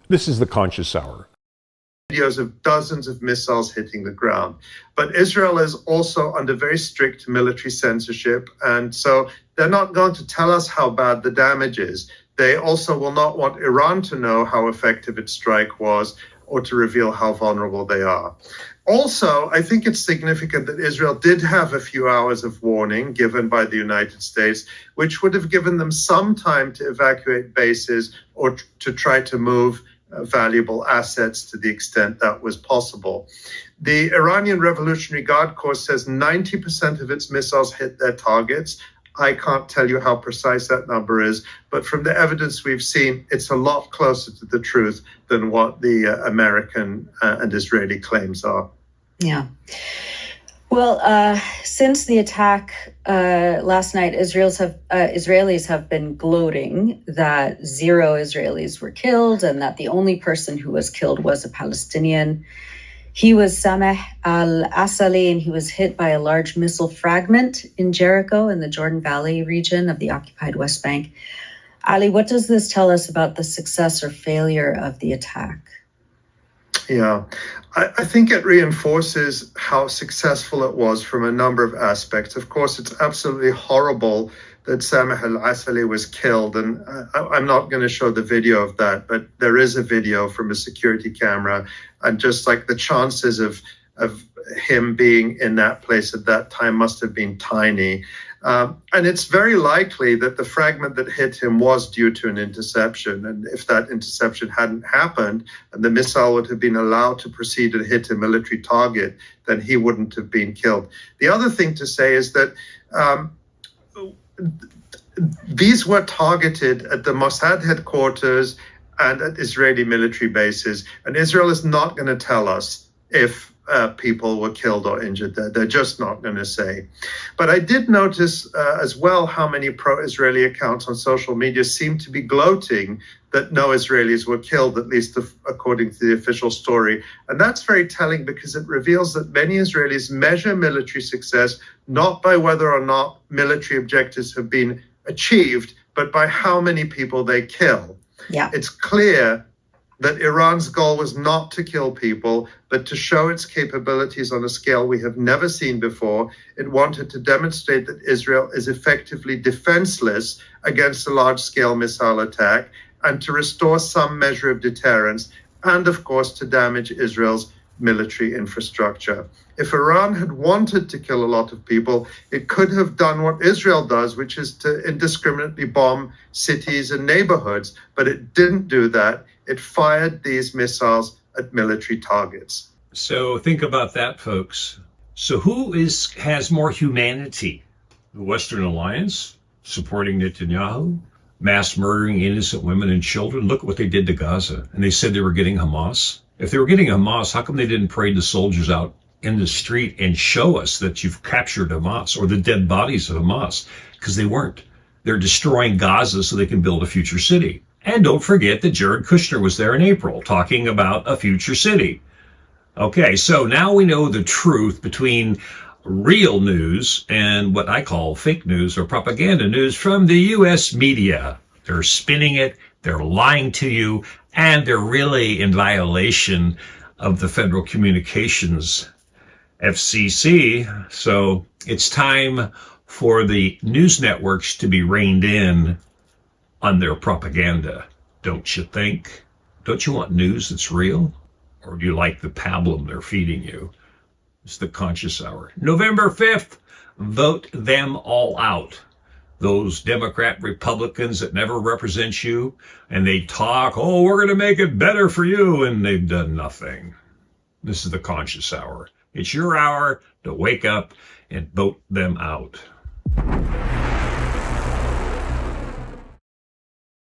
This is the Conscious Hour. Videos of dozens of missiles hitting the ground. But Israel is also under very strict military censorship, and so they're not going to tell us how bad the damage is. They also will not want Iran to know how effective its strike was or to reveal how vulnerable they are. Also, I think it's significant that Israel did have a few hours of warning given by the United States, which would have given them some time to evacuate bases or to try to move valuable assets to the extent that was possible. The Iranian Revolutionary Guard Corps says 90% of its missiles hit their targets. I can't tell you how precise that number is, but from the evidence we've seen, it's a lot closer to the truth than what the American and Israeli claims are. Yeah. Well, since the attack last night, Israelis have been gloating that 0 Israelis were killed and that the only person who was killed was a Palestinian. He was Sameh al-Asali, and he was hit by a large missile fragment in Jericho in the Jordan Valley region of the occupied West Bank. Ali, what does this tell us about the success or failure of the attack? Yeah, I think it reinforces how successful it was from a number of aspects. Of course, it's absolutely horrible that Sameh al-Asali was killed, and I'm not going to show the video of that, but there is a video from a security camera, and just like the chances of him being in that place at that time must have been tiny. And it's very likely that the fragment that hit him was due to an interception. And if that interception hadn't happened and the missile would have been allowed to proceed and hit a military target, then he wouldn't have been killed. The other thing to say is that these were targeted at the Mossad headquarters and at Israeli military bases. And Israel is not going to tell us if people were killed or injured there. They're just not going to say. But I did notice as well how many pro-Israeli accounts on social media seem to be gloating that no Israelis were killed, at least according to the official story. And that's very telling because it reveals that many Israelis measure military success not by whether or not military objectives have been achieved, but by how many people they kill. Yeah. It's clear that Iran's goal was not to kill people, but to show its capabilities on a scale we have never seen before. It wanted to demonstrate that Israel is effectively defenseless against a large-scale missile attack and to restore some measure of deterrence and, of course, to damage Israel's military infrastructure. If Iran had wanted to kill a lot of people, it could have done what Israel does, which is to indiscriminately bomb cities and neighborhoods, but it didn't do that. It fired these missiles at military targets. So think about that, folks. So who has more humanity? The Western Alliance supporting Netanyahu, mass murdering innocent women and children? Look at what they did to Gaza. And they said they were getting Hamas. If they were getting Hamas, how come they didn't parade the soldiers out in the street and show us that you've captured Hamas or the dead bodies of Hamas? Because they weren't. They're destroying Gaza so they can build a future city. And don't forget that Jared Kushner was there in April talking about a future city. Okay, so now we know the truth between real news and what I call fake news or propaganda news from the U.S. media. They're spinning it, they're lying to you, and they're really in violation of the Federal Communications FCC. So it's time for the news networks to be reined in on their propaganda, don't you think? Don't you want news that's real? Or do you like the pablum they're feeding you? It's the Conscious Hour. November 5th, vote them all out. Those Democrat Republicans that never represent you, and they talk, oh, we're going to make it better for you, and they've done nothing. This is the Conscious Hour. It's your hour to wake up and vote them out.